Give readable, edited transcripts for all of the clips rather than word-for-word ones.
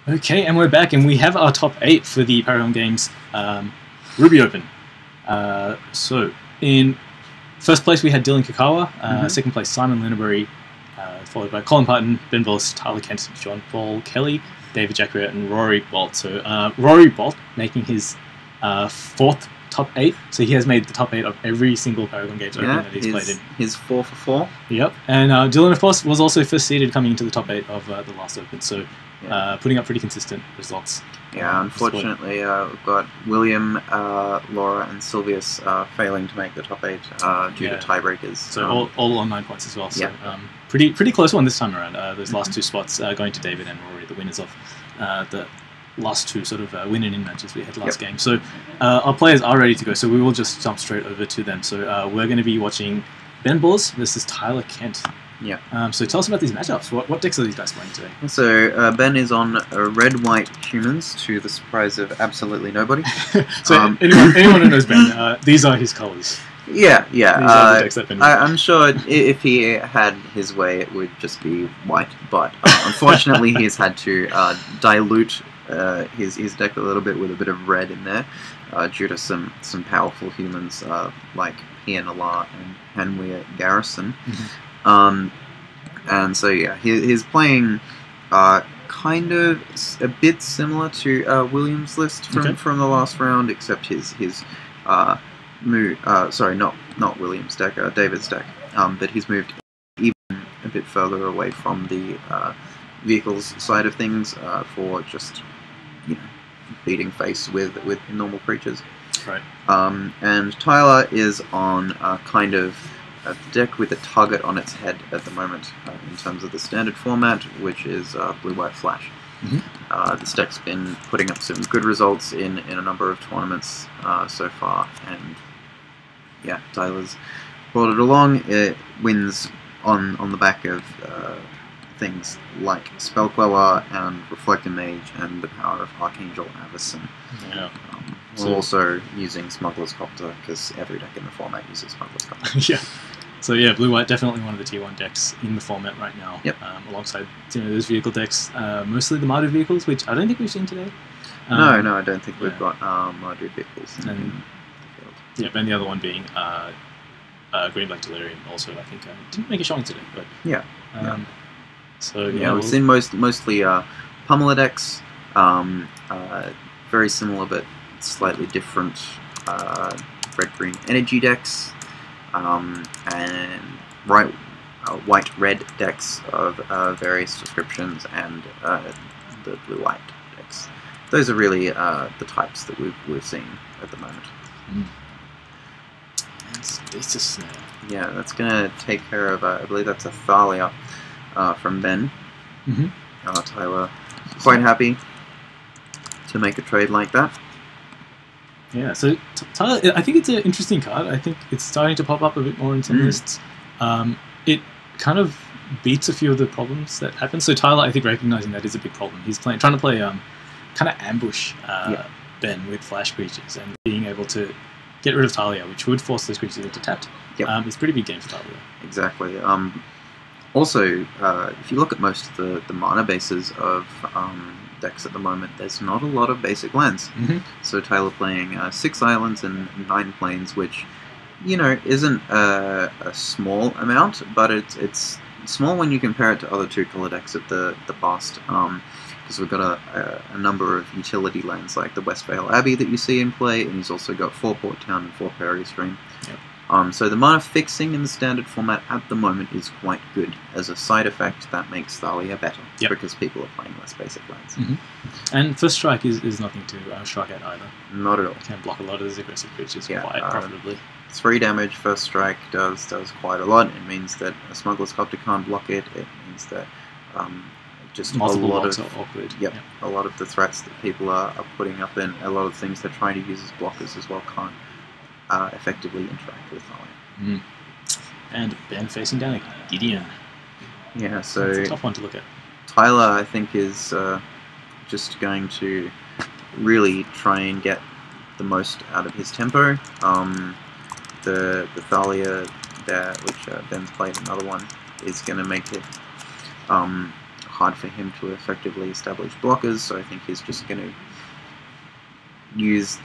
Okay, and we're back, and we have our top 8 for the Paragon Games Ruby Open. So, in first place we had Dylan Kakawa, second place Simon Linnebury, followed by Colin Parton, Ben Bulluss, Tyler Kent, John Paul Kelly, David Jacquet, and Rory Bolt. So, Rory Bolt making his 4th top 8, so he has made the top 8 of every single Paragon Games Open that he's played in. He's 4 for 4. Yep, and Dylan, of course, was also first seeded coming into the top 8 of the last Open, so putting up pretty consistent results. Yeah, unfortunately, we've got William, Laura, and Sylvius failing to make the top 8 due to tiebreakers. So all on 9 points as well. So pretty close one this time around. Those last 2 spots going to David and Rory, the winners of the last 2 sort of win-in matches we had last game. So our players are ready to go, so we will just jump straight over to them. So we're going to be watching Ben Bulluss versus Tyler Kent. Yeah. So tell us about these matchups. What decks are these guys playing today? So Ben is on red-white humans, to the surprise of absolutely nobody. So anyone who knows Ben, these are his colours. Yeah. These are the decks that Ben I'm sure if he had his way, it would just be white. But unfortunately, he's had to dilute his deck a little bit with a bit of red in there, due to some powerful humans like Pianalar and Hanweir Garrison. And so yeah, he's playing kind of a bit similar to William's list from the last round, except his sorry, not William's deck, David's deck, but he's moved even a bit further away from the vehicles side of things for just beating face with normal creatures. Right. And Tyler is on kind of a deck with a target on its head at the moment in terms of the standard format, which is blue-white flash. This deck's been putting up some good results in a number of tournaments so far, and yeah, Tyler's brought it along. It wins on the back of things like Spellqueller and Reflector Mage and the power of Archangel Avacyn. Yeah. We're also using Smuggler's Copter, because every deck in the format uses Smuggler's Copter. Yeah. So yeah, blue-white definitely one of the tier 1 decks in the format right now. Yep. Alongside those vehicle decks, mostly the Mardu vehicles, which I don't think we've seen today. No, I don't think we've got Mardu vehicles in the field. Yeah, and the other one being Green-Black Delirium also, I think, didn't make a showing today. But yeah. So yeah, we've seen mostly Pummeler decks, very similar but slightly different red-green energy decks, and white-red decks of various descriptions, and the blue-white decks. Those are really the types that we've seen at the moment. It's a snare. Yeah, that's going to take care of, I believe that's a Thalia from Ben. Tyler quite happy to make a trade like that. Yeah, so Tyler, I think it's an interesting card. I think it's starting to pop up a bit more in some lists. It kind of beats a few of the problems that happen. So Tyler, I think, recognizing that is a big problem. He's trying to play kind of ambush Ben with flash creatures, and being able to get rid of Talia, which would force those creatures into tapped. It's a pretty big game for Talia. Exactly. Also, if you look at most of the mana bases of decks at the moment, there's not a lot of basic lands. So Tyler playing 6 islands and 9 plains, which, isn't a small amount, but it's small when you compare it to other 2-color decks at the past. Because we've got a number of utility lands like the Westvale Abbey that you see in play, and he's also got 4 Port Town and 4 Prairie Stream. So the mana fixing in the standard format at the moment is quite good. As a side effect, that makes Thalia better, because people are playing less basic lands. And first strike is nothing to strike at either. Not at all. Can block a lot of those aggressive creatures quite profitably. 3 damage first strike does quite a lot. It means that a Smuggler's Copter can't block it. It means that just multiple a lot blocks of are awkward. A lot of the threats that people are putting up, and a lot of things they're trying to use as blockers as well can't effectively interact with Thalia. And Ben facing down a Gideon. Yeah, so it's a tough one to look at. Tyler, I think, is just going to really try and get the most out of his tempo. The Thalia there, which Ben's played another one, is going to make it hard for him to effectively establish blockers, so I think he's just going to use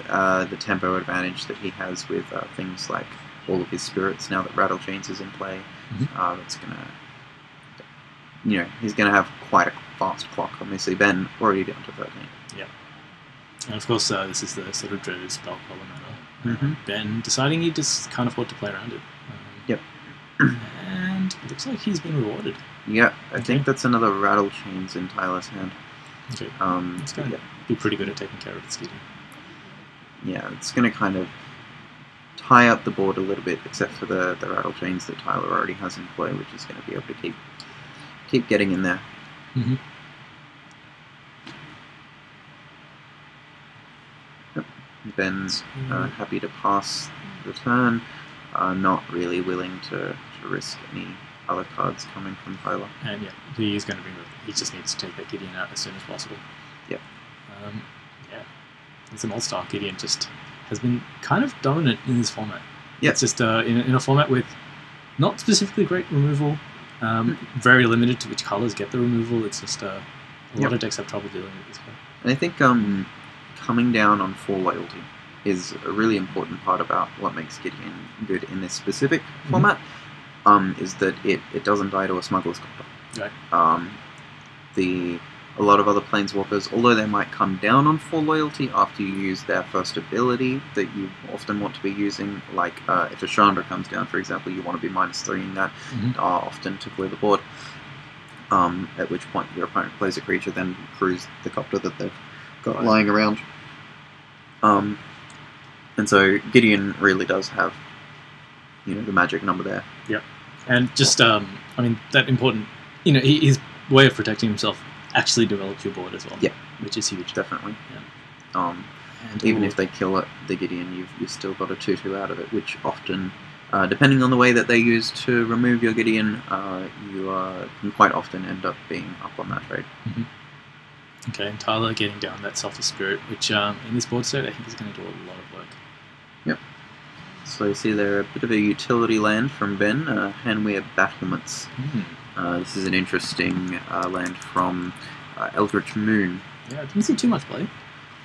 the tempo advantage that he has with things like all of his spirits now that Rattle Chains is in play. It's going to, he's going to have quite a fast clock. Obviously, Ben already down to 13. Yeah. And of course, this is the sort of dreaded spell column. Ben deciding he just can't afford to play around it. Yep. And it looks like he's been rewarded. Yeah, I think that's another Rattle Chains in Tyler's hand. Okay. It's going to be pretty good at taking care of its Gideon. Yeah, it's going to kind of tie up the board a little bit, except for the Rattle Chains that Tyler already has in play, which is going to be able to keep getting in there. Yep. Ben's happy to pass the turn, not really willing to risk any other cards coming from Tyler. And yeah, he is going to he just needs to take that Gideon out as soon as possible. Yep. Yeah. It's an all-star. Gideon just has been kind of dominant in this format. Yep. It's just in a format with not specifically great removal, very limited to which colors get the removal. It's just a lot of decks have trouble dealing with this. And I think coming down on 4 loyalty is a really important part about what makes Gideon good in this specific format. Is that it doesn't die to a Smuggler's Copter. Right. A lot of other Planeswalkers, although they might come down on 4 loyalty after you use their first ability that you often want to be using, like if a Chandra comes down, for example, you want to be -3ing that often to clear the board, at which point your opponent plays a creature, then crews the Copter that they've got lying around. And so Gideon really does have, the magic number there. Yep. And just, that important, his way of protecting himself actually develops your board as well. Yeah. Which is huge. Definitely. Yeah. And even if they kill it, the Gideon, you've still got a 2/2 out of it, which often, depending on the way that they use to remove your Gideon, you can quite often end up being up on that trade. Okay, and Tyler getting down that Selfless Spirit, which in this board state I think is going to do a lot of work. Yep. So you see there a bit of a utility land from Ben, Hanweir Battlements. This is an interesting land from Eldritch Moon. Yeah, I didn't see too much play.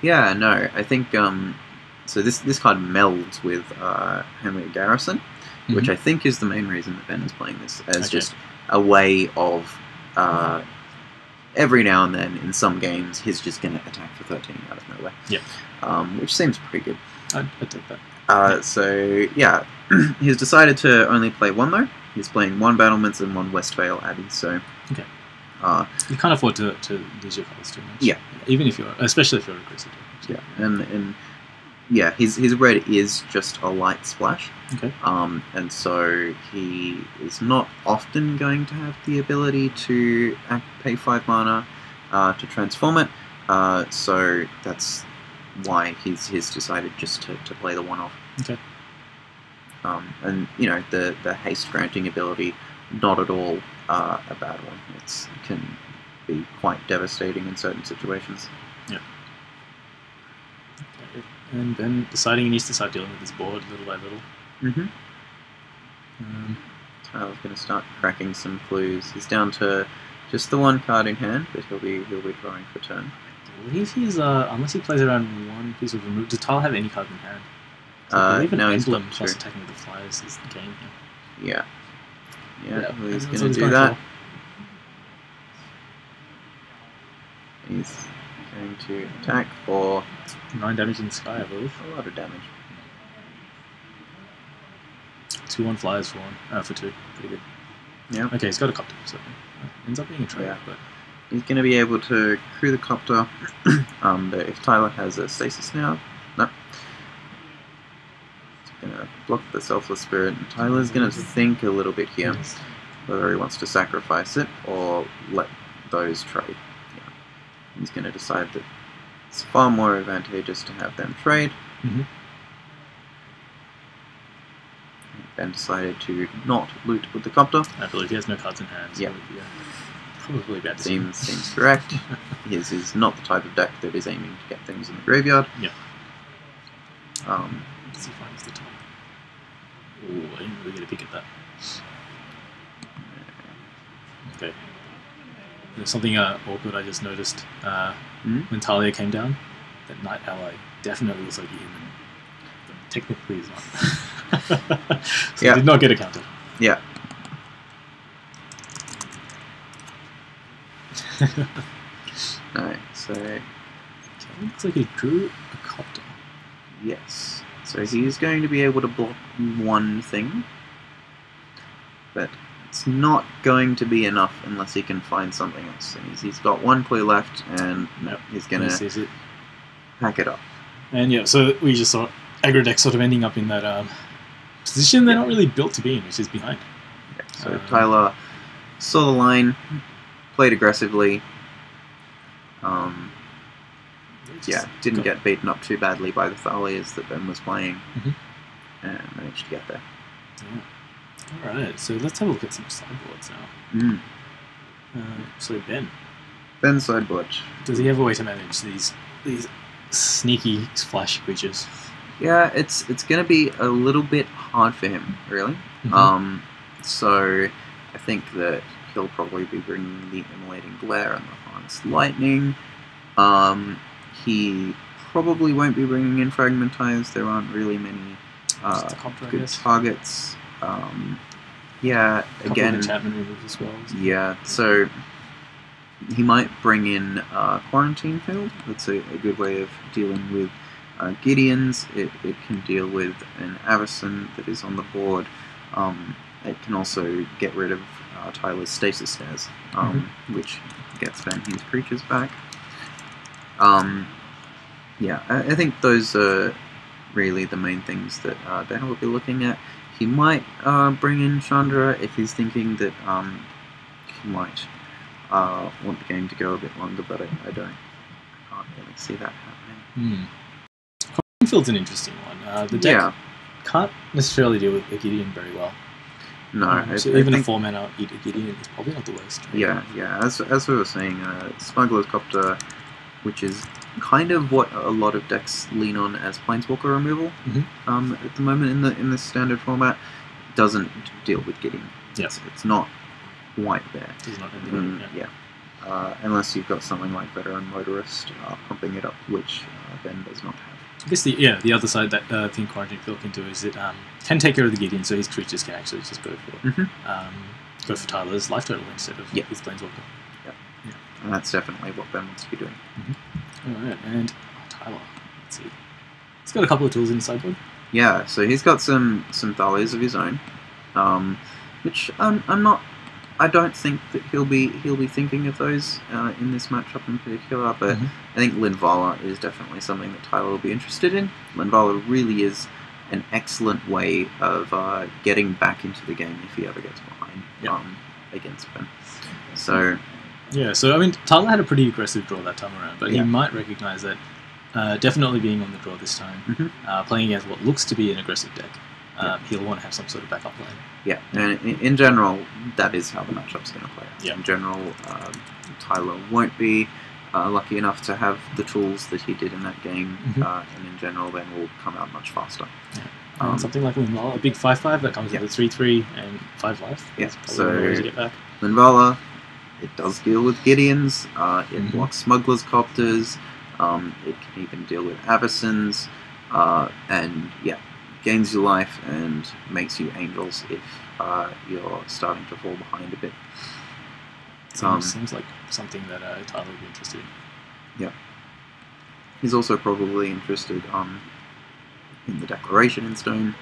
Yeah, no, I think so. This card melds with Hanweir Garrison, which I think is the main reason that Ben is playing this as just a way of every now and then in some games he's just going to attack for 13 out of nowhere. Yeah, which seems pretty good. I'd take that. So yeah, he's decided to only play 1 though. He's playing 1 Battlements and 1 Westvale Abbey. So okay, you can't afford to lose your colors too much. Yeah, even especially if you're aggressive. Yeah, and yeah, his red is just a light splash. Okay. And so he is not often going to have the ability to pay 5 mana to transform it. So that's why he's decided just to play the 1-off. Okay. And the haste granting ability, not at all a bad one. It can be quite devastating in certain situations. Yeah. Okay. And then deciding he needs to start dealing with his board little by little. Tyler's going to start cracking some clues. He's down to just the 1 card in hand, but he'll be drawing for turn. I believe he's unless he plays around 1 piece of remove. Does Tyler have any cards in hand? I believe an emblem plus attacking with the flyers is the game here. Yeah, well, he's going to do that. He's going to attack for 9 damage in the sky, I believe. A lot of damage. 2/1 flyers for 1, for 2. Pretty good. Yeah. Okay, he's got a Copter, so ends up being a trade. Yeah. But he's going to be able to crew the Copter. But if Tyler has a Stasis now, no. He's going to block the Selfless Spirit. And Tyler's going to think a little bit here, whether he wants to sacrifice it or let those trade. Yeah. He's going to decide that it's far more advantageous to have them trade. Ben decided to not loot with the Copter. I believe he has no cards in hand. So yeah. Probably bad. Seems correct. His is not the type of deck that is aiming to get things in the graveyard. Yeah. Let's see if finds the top. Ooh, I didn't really get a peek at that. Okay. There's something awkward I just noticed when Talia came down. That Knight ally definitely looks like a human, but technically he's not. So he did not get a counter. Yeah. Alright, so... Okay, looks like he drew a copter. Yes. So he's going to be able to block one thing, but it's not going to be enough unless he can find something else. He's got one play left, and he's going to pack it up. And yeah, so we just saw aggro deck sort of ending up in that position they're not really built to be in, which is behind. Yeah, so Tyler saw the line, played aggressively. Yeah, didn't get beaten up too badly by the Thalias that Ben was playing, and managed to get there. Yeah. Alright, so let's have a look at some sideboards now. So Ben's sideboard. Does he have a way to manage these sneaky flash creatures? Yeah, it's going to be a little bit hard for him, really. So I think that he'll probably be bringing the Immolating Glare and the Harnessed Lightning. He probably won't be bringing in Fragmentize. There aren't really many good targets. Yeah, again, enchantment removes as well. Yeah, so he might bring in Quarantine Field. That's a good way of dealing with Gideons. It can deal with an Avacyn that is on the board. It can also get rid of Tyler's Stasis Snares, which gets Ben his creatures back. Yeah, I think those are really the main things that Ben will be looking at. He might bring in Chandra if he's thinking that he might want the game to go a bit longer, but I can't really see that happening. Field's an interesting one. The deck can't necessarily deal with a Gideon very well. No, so even a 4-mana Eater Gideon is probably not the worst. Yeah. As we were saying, Smuggler's Copter, which is kind of what a lot of decks lean on as Planeswalker removal at the moment in the standard format, doesn't deal with Gideon. It's not quite there. It's not unless you've got something like Veteran Motorist pumping it up, which Ben does not have. I guess the other side that Think Quarantine Field can do is it can take care of the Gideon, so his creatures can actually just go for Tyler's life total instead of his Planeswalker. And that's definitely what Ben wants to be doing. Alright, and Tyler, let's see. He's got a couple of tools in his sideboard. Yeah, so he's got some Thalias of his own, which I don't think that he'll be thinking of those in this matchup in particular, but I think Linvala is definitely something that Tyler will be interested in. Linvala really is an excellent way of getting back into the game if he ever gets behind against Ben. So I mean, Tyler had a pretty aggressive draw that time around, but he might recognise that definitely being on the draw this time, playing against what looks to be an aggressive deck, he'll want to have some sort of backup plan. Yeah, and in general, that is how the matchup's going to play out. Yeah. In general, Tyler won't be lucky enough to have the tools that he did in that game, and in general, then will come out much faster. And something like Linvala, a big 5/5 that comes with a 3/3 and 5 life. So to get back. Linvala, it does deal with Gideons, it blocks Smuggler's Copters, it can even deal with Avacyns, and gains your life and makes you Angels if you're starting to fall behind a bit. Seems like something that Tyler would be interested in. Yeah. He's also probably interested in the Declaration in Stone.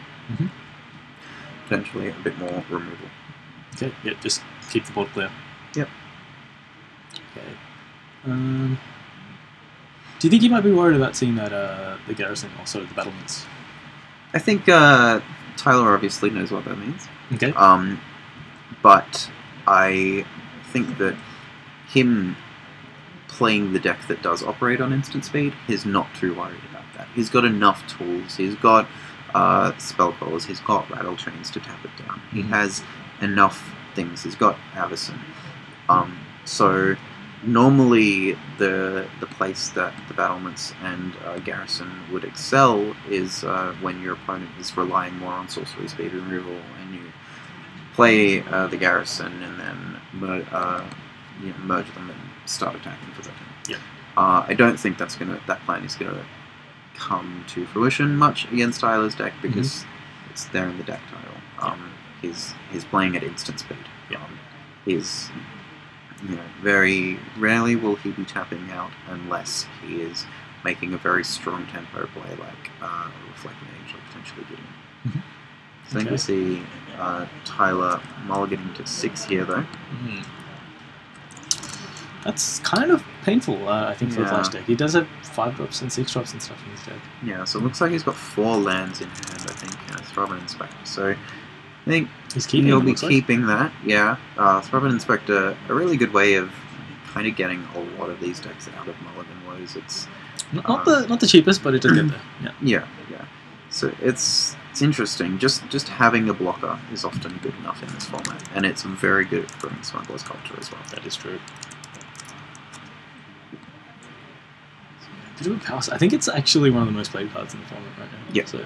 Potentially a bit more removal. Okay, just keep the board clear. Yep. Okay. Do you think you might be worried about seeing that the Garrison, also the battlements? I think Tyler obviously knows what that means. Okay. But I think that him playing the deck that does operate on instant speed, he's not too worried about that. He's got enough tools. He's got spell callers. He's got rattle chains to tap it down. He has enough things. He's got Avacyn. So normally the place that the battlements and Garrison would excel is when your opponent is relying more on sorcery speed removal, and you play the Garrison and then merge them and start attacking for that turn. Yeah. I don't think that plan is gonna come to fruition much against Tyler's deck because it's there in the deck tile. He's playing at instant speed. Yeah. He's very rarely will he be tapping out unless he is making a very strong tempo play like Reflecting Age or potentially Gideon. So I think we see Tyler mulliganing to 6 here though. That's kind of painful, I think, for a Flash deck. He does have 5 drops and 6 drops and stuff in his deck. Yeah, so it looks like he's got 4 lands in hand, I think, Throbbing Inspector. So I think he'll be keeping that, yeah. Throbbing Inspector, a really good way of kind of getting a lot of these decks out of mulligan woes. It's not the cheapest, but it does get there. Yeah. So it's interesting. Just having a blocker is often good enough in this format, and it's very good at brewing Smuggler's Copter as well. That is true. I think it's actually one of the most played cards in the format right now. Yeah. So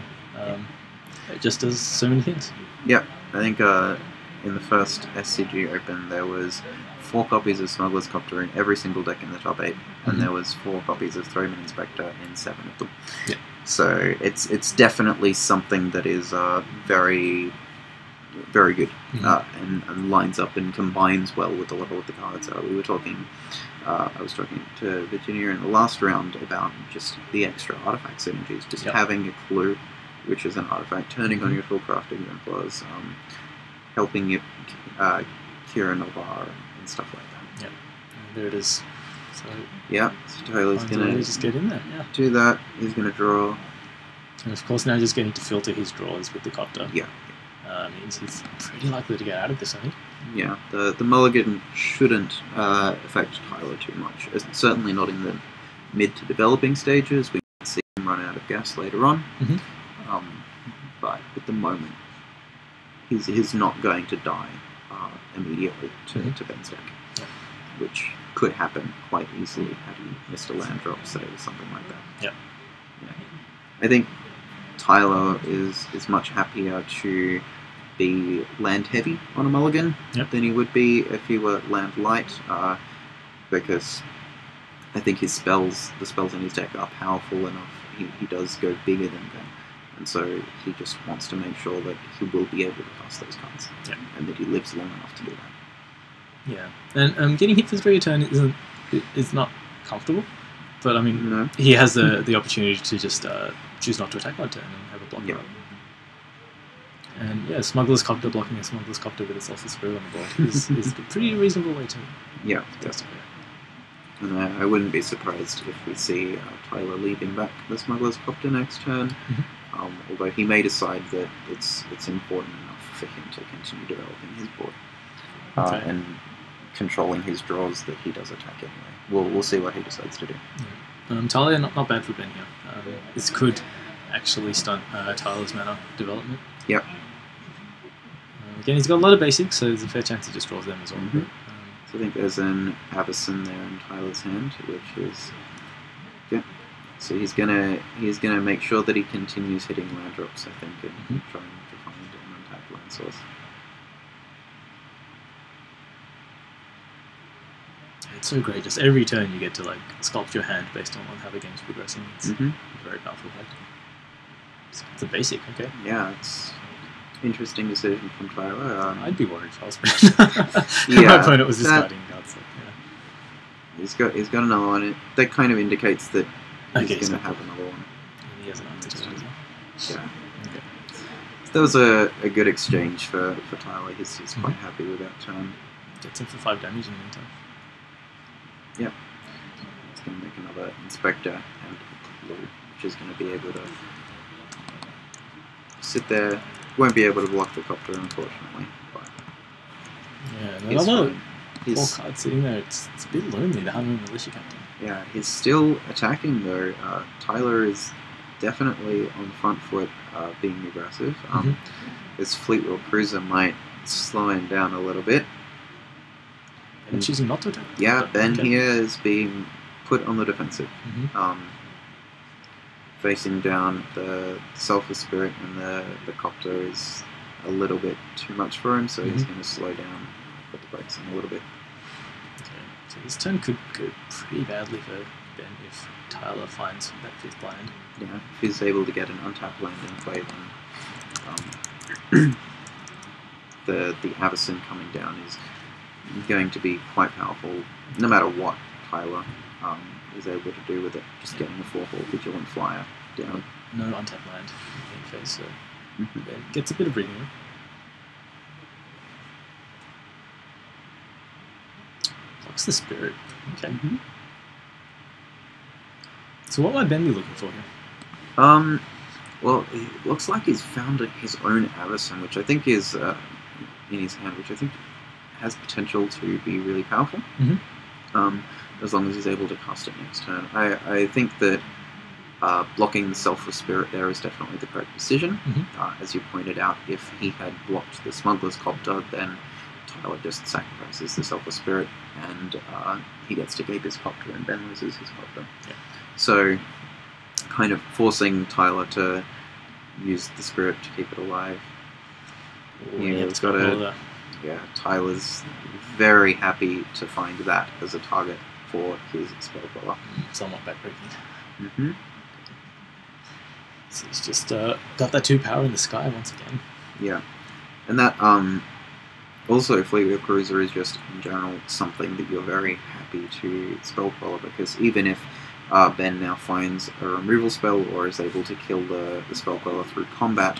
it just does so many things. Yeah, I think in the first SCG Open there was 4 copies of Smuggler's Copter in every single deck in the top 8, and there was 4 copies of Throbbing Inspector in 7 of them. Yeah. So it's definitely something that is very, very good and lines up and combines well with a lot of the cards. We were talking. I was talking to Virginia in the last round about just the extra artifact synergies, just having a clue, which is an artifact, turning on your Toolcraft Exemplars, helping you Kira Novar and stuff like that. Yeah, there it is. So so Tyler's going to just get in there. do that. He's going to draw. And of course now just getting to filter his draws with the Copter. Yeah. Means he's pretty likely to get out of this, I think. Yeah, the mulligan shouldn't affect Tyler too much. It's certainly not in the mid to developing stages. We might see him run out of gas later on. But at the moment, he's not going to die immediately to Ben's deck, which could happen quite easily had he missed a land drop, say, or something like that. Yeah. I think Tyler is much happier to be land heavy on a mulligan than he would be if he were land light, because I think the spells in his deck are powerful enough. He does go bigger than them, and so he just wants to make sure that he will be able to cast those cards, and that he lives long enough to do that. Yeah, and getting hit for 3 a turn is not comfortable, but I mean he has the opportunity to just choose not to attack that turn and have a blocker up. And Smuggler's Copter blocking a Smuggler's Copter with a Sulphur Screw on the board is a pretty reasonable way to test it. And I wouldn't be surprised if we see Tyler leaving back the Smuggler's Copter next turn, although he may decide that it's important enough for him to continue developing his board and controlling his draws that he does attack anyway. We'll see what he decides to do. Tyler, not bad for Ben here. This could actually stunt Tyler's mana development. Yep. Again, he's got a lot of basics, so there's a fair chance he just draws them as well. So I think there's an Avacyn there in Tyler's hand, which is So he's gonna make sure that he continues hitting land drops, I think, and trying to find an untapped land source. It's so great. Just every turn you get to sculpt your hand based on how the game's progressing. It's a very powerful effect. It's a basic, okay? Yeah, it's interesting decision from Tyler. I'd be worried if I was Ben. My opponent was discarding cards. He's got another one. That kind of indicates that he's going to have another one. And he has an answer to that as well. Yeah. Okay. So that was a good exchange for Tyler. He's quite happy with that turn. Gets him for 5 damage in the meantime. Yep. He's going to make another Inspector and Blue, which is going to be able to sit there. Won't be able to block the Copter, unfortunately. But another 4 cards sitting there. It's a bit lonely, the Hunter Militia Captain. Yeah, he's still attacking though. Tyler is definitely on the front foot, being aggressive. His Fleetwheel Cruiser might slow him down a little bit. And choosing not to attack? Yeah, Ben here is being put on the defensive. Facing down the Sulphur Spirit and the Copter is a little bit too much for him, so he's going to slow down, put the brakes on a little bit. So his turn could go pretty badly for Ben if Tyler finds that 5th land. Yeah, if he's able to get an untapped land in play, then the Avacyn coming down is going to be quite powerful, no matter what Tyler is able to do with it. Just getting a 4/4 Vigilant Flyer down. No untapped land in phase, so Ben gets a bit of breathing room. Blocks the Spirit. Okay. So what might Ben be looking for here? Well, it looks like he's found his own Avacyn, which I think is in his hand, which I think has potential to be really powerful. As long as he's able to cast it next turn. I think that blocking the Selfless Spirit there is definitely the correct decision. As you pointed out, if he had blocked the Smuggler's Copter, then Tyler just sacrifices the Selfless Spirit, and he gets to keep his Copter, and Ben loses his Copter. So, kind of forcing Tyler to use the Spirit to keep it alive. He's got a... Yeah, Tyler's very happy to find that as a target for his Spellqueller. Somewhat backbreaking. So he's just got that 2 power in the sky once again. Yeah, and that also Fleetwheel Cruiser is just in general something that you're very happy to Spellqueller, because even if Ben now finds a removal spell or is able to kill the Spellqueller through combat,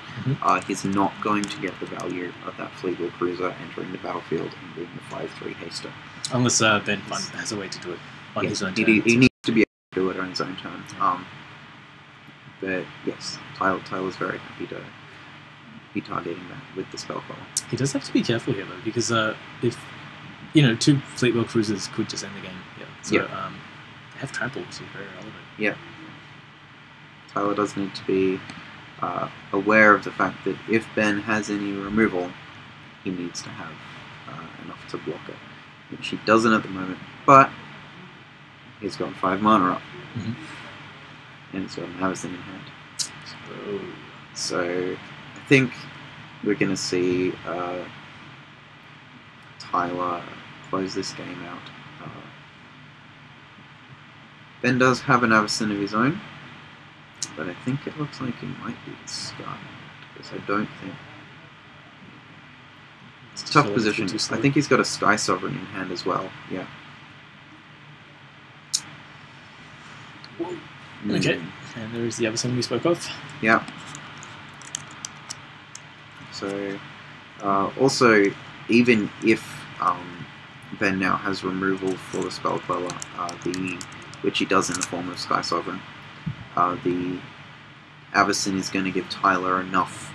he's not going to get the value of that Fleetwheel Cruiser entering the battlefield and being the 5/3 haster. Unless Ben has a way to do it on his own turn. He needs to be able to do it on his own turn. But yes, Tyler's very happy to be targeting that with the Spellqueller. He does have to be careful here though, because if 2 Fleetwheel Cruisers could just end the game. They have trample, which is very relevant. Tyler does need to be aware of the fact that if Ben has any removal, he needs to have enough to block it, which he doesn't at the moment, but he's got 5 mana up, and he's got an Avacyn in hand. So I think we're going to see Tyler close this game out. Ben does have an Avacyn of his own, but I think it looks like he might be discarding it, because I don't think... It's a tough position. I think he's got a Sky Sovereign in hand as well, yeah. Okay, and there is the Avacyn we spoke of. Yeah. So, also, even if Ben now has removal for the Spellqueller, which he does in the form of Sky Sovereign, the Avacyn is going to give Tyler enough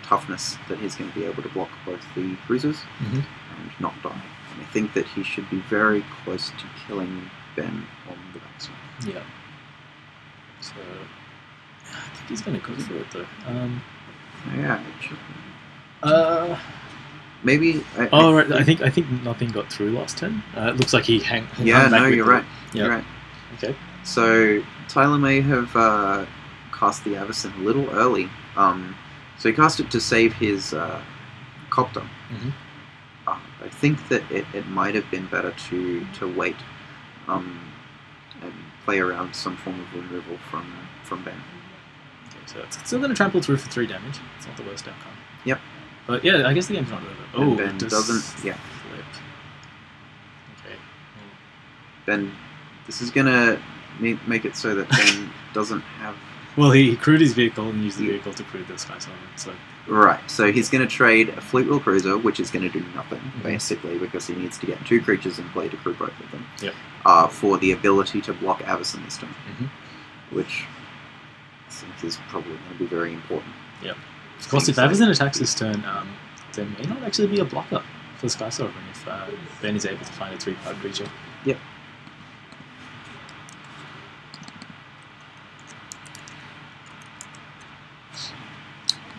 toughness that he's going to be able to block both the cruisers and not die. And I think that he should be very close to killing Ben on the backside. Yeah. So I think he's going to go for it though. Yeah, it should. Maybe. I think nothing got through last turn. It looks like he hung Yeah, back no, with you're the- right. Yeah. You're right. Okay. So Tyler may have cast the Avacyn a little early. So he cast it to save his Copter. I think that it might have been better to wait and play around some form of removal from Ben. Okay, so it's still going to trample through for 3 damage. It's not the worst outcome. Yep. But yeah, I guess the game's not over. And Ben doesn't. Yeah. Flip. Okay. Ben, this is gonna make it so that Ben doesn't have. Well, he crewed his vehicle and used the vehicle to crew the Sky Sovereign. So Right, so he's going to trade a Fleetwheel Cruiser, which is going to do nothing, basically, because he needs to get 2 creatures in play to crew both of them. Yep. For the ability to block Avacyn this turn, which I think is probably going to be very important. Yep. Of course, if Avacyn attacks this turn, there may not actually be a blocker for Sky Sovereign if Ben is able to find a 3/5 creature. Yep.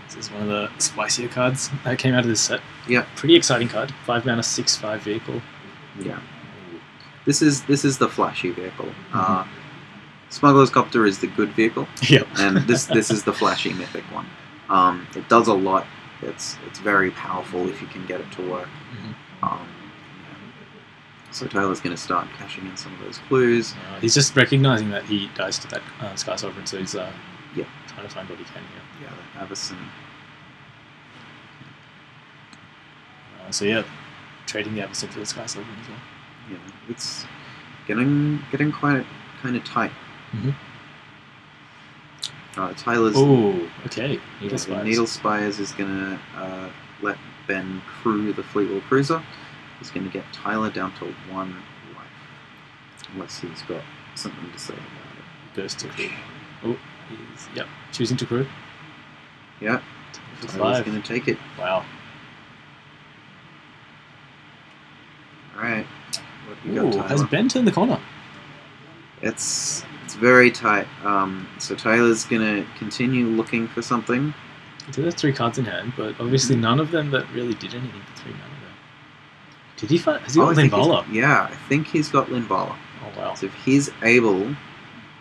This is one of the spicier cards that came out of this set. Yeah. Pretty exciting card. 5 mana, 6/5 vehicle. Yeah. This is the flashy vehicle. Smuggler's Copter is the good vehicle. Yep. And this is the flashy mythic one. It does a lot. It's very powerful if you can get it to work. So Tyler's going to start cashing in some of those clues. He's just recognizing that he dies to that Sky Sovereign, so he's trying to find what he can here. Yeah, that Avison. So yeah, trading the Avison for the Sky Sovereign as well. Yeah, it's getting quite kind of tight. Tyler's. Oh, okay. Needle Spires. Needle Spires is going to let Ben crew the Fleetwheel Cruiser. He's going to get Tyler down to 1 life. Unless he's got something to say about it. Goes to crew. Oh, he's choosing to crew. Yeah. Tyler's going to take it. Wow. Alright. What have you got, Tyler? Has Ben turned the corner? It's very tight. So Tyler's going to continue looking for something. He has 3 cards in hand, but obviously none of them that really did anything for 3 mana though. Did he find? Has he got Linvala? Yeah, I think he's got Linvala. Oh wow! So if he's able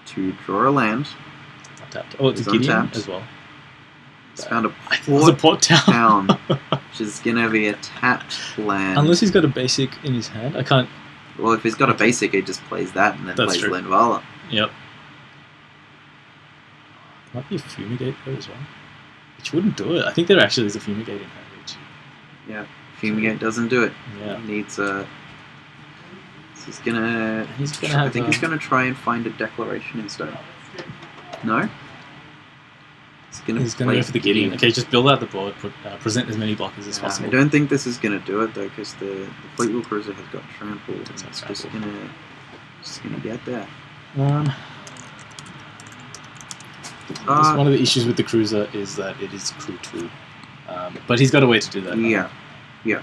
to draw a land, untapped. Oh, it's a Gideon untapped. As well. He's found a port town, which is gonna be a tapped land. Unless he's got a basic in his hand, I can't. Well, if he's got a basic, he just plays that and then plays Linvala. Yep. Might be a Fumigate though as well, which wouldn't do it. I think there actually is a Fumigate in hand. Which... Yeah. Fumigate doesn't do it. Yeah. He needs a. He's gonna. I think he's gonna try and find a declaration in stone. No. He's gonna go for the Gideon. Okay, just build out the board. Present as many blockers as possible. I don't think this is gonna do it though, because the Fleetwheel Cruiser has got trampled. And it's just gonna get there. One of the issues with the Cruiser is that it is crew 2. But he's got a way to do that. Yeah. Yeah.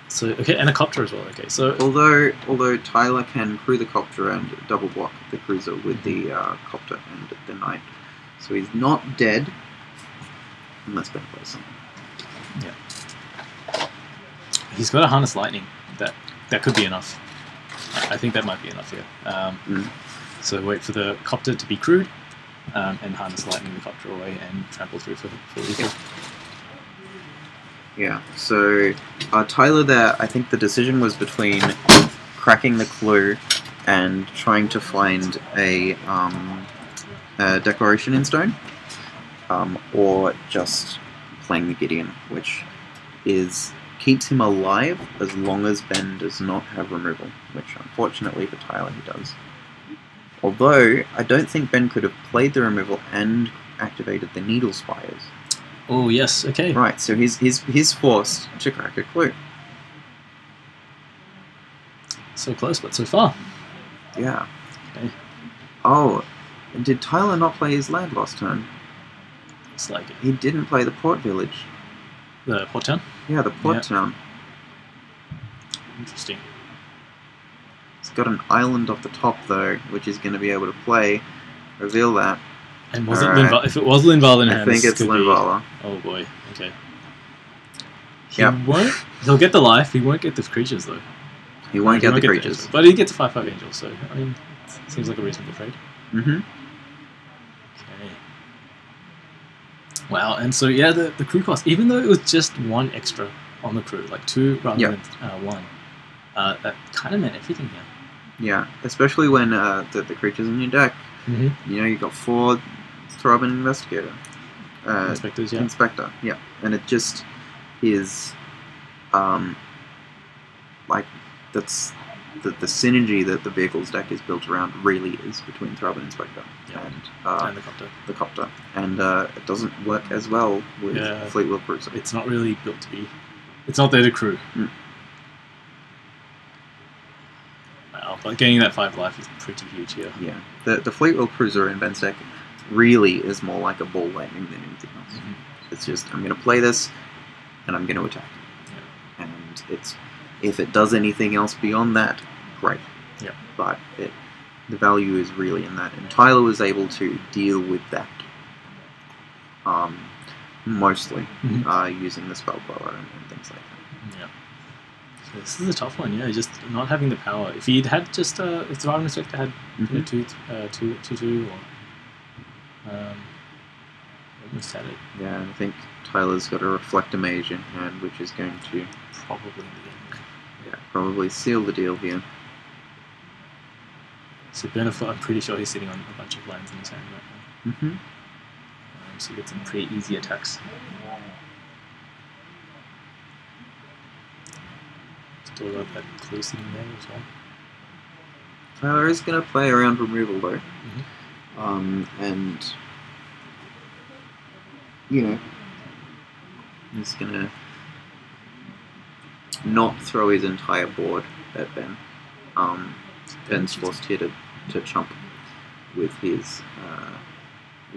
So okay, and a Copter as well. Okay, so although Tyler can crew the Copter and double block the Cruiser with the Copter and the Knight, so he's not dead unless Ben plays something. Yeah. He's got a Harness Lightning. That could be enough. I think that might be enough here. So wait for the Copter to be crewed, and Harness Lightning the Copter away and trample through for lethal. Yeah, so Tyler there, I think the decision was between cracking the clue and trying to find a declaration in stone, or just playing the Gideon, which keeps him alive as long as Ben does not have removal, which unfortunately for Tyler he does. Although, I don't think Ben could have played the removal and activated the Needle Spires. Oh yes, okay. Right, so he's forced to crack a clue. So close, but so far. Yeah. Okay. Oh, did Tyler not play his land last turn? Looks like it. He didn't play the Port Village. The Port Town? Yeah, the Port Town. Interesting. He's got an island off the top though, which is going to be able to play. Reveal that. And was it Linvala? If it was Linvala in hand, I think it's Linvala. Oh boy, okay. Yep. He'll get the life, he won't get the creatures though. He won't get the creatures. But he gets a 5/5 angel, so I mean, it seems like a reasonable trade. Mm-hmm. Okay. Wow, and so yeah, the crew cost, even though it was just 1 extra on the crew, like 2 rather than 1, that kind of meant everything here. Yeah, especially when the creatures in your deck, you know, you've got 4 Throbbing Investigator. Inspectors, yeah. Inspector, yeah. And it just is, like, that's the synergy that the vehicles deck is built around really is between Throb and Inspector and the Copter. And it doesn't work as well with Fleetwheel Cruiser. It's not really built to be... It's not there to crew. Wow, but getting that 5 life is pretty huge here. Yeah. The Fleetwheel Cruiser in Ben's deck really is more like a ball lightning than anything else. It's just, I'm going to play this, and I'm going to attack. Yeah. And if it does anything else beyond that, great. Yeah. But the value is really in that. And Tyler was able to deal with that, mostly, using the Spell Queller and things like that. Yeah. So this is a tough one, yeah, just not having the power. If he'd had just, if the Survivor Inspector had 2/2 or... almost had it. Yeah, I think Tyler's got a Reflector Mage in hand, which is going to... Probably in the end. Yeah, probably seal the deal here. So Benefit, I'm pretty sure he's sitting on a bunch of lands in his hand right now. So he gets some pretty easy attacks. Still got that clue sitting there as well. Tyler is going to play around removal though. And, you know, he's going to not throw his entire board at Ben. Ben's forced here to chump with his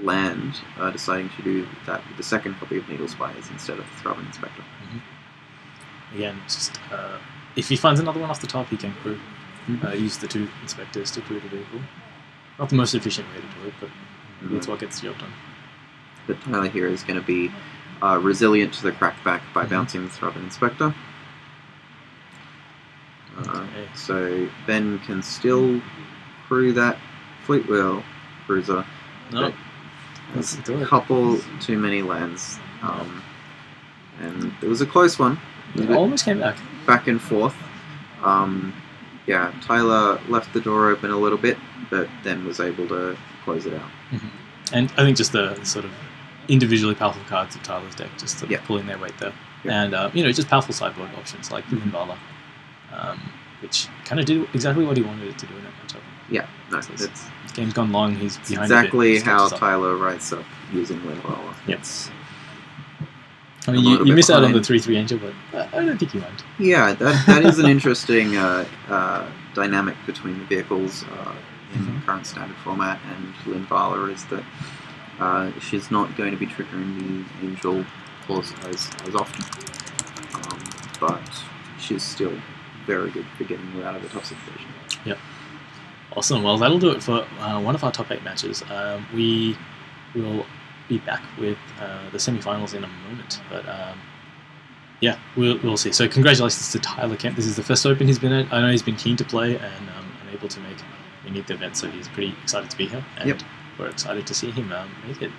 land, deciding to do that with the second copy of Needle Spires instead of throwing Inspector. Again, just if he finds another one off the top, he can crew. Use the 2 inspectors to crew the vehicle. Not the most efficient way to do it, but that's what gets the job done. But Tyler here is going to be resilient to the crackback by bouncing the Throbbing Inspector. So Ben can still crew that Fleet Wheel Cruiser. No, there's a couple too many lands. And it was a close one. It almost came back. Back and forth. Yeah, Tyler left the door open a little bit, but then was able to close it out. And I think just the sort of individually powerful cards of Tyler's deck, just sort of pulling their weight there. And, you know, just powerful sideboard options like Limbala, which kind of did exactly what he wanted it to do in that matchup. Yeah, no, so the game's gone long, he's behind exactly how Tyler writes up using Limbala. Yep. I mean, you miss out on the 3/3 Angel, but I don't think you mind. Yeah, that is an interesting dynamic between the vehicles in current standard format and Limbala is that she's not going to be triggering the Angel clause as often, but she's still very good for getting you out of a tough situation. Yep. Awesome. Well, that'll do it for one of our top 8 matches. We will be back with the semi-finals in a moment, but yeah, we'll see. So congratulations to Tyler Kemp. This is the first Open he's been at. I know he's been keen to play and unable to make any of the events, so he's pretty excited to be here, and we're excited to see him make it.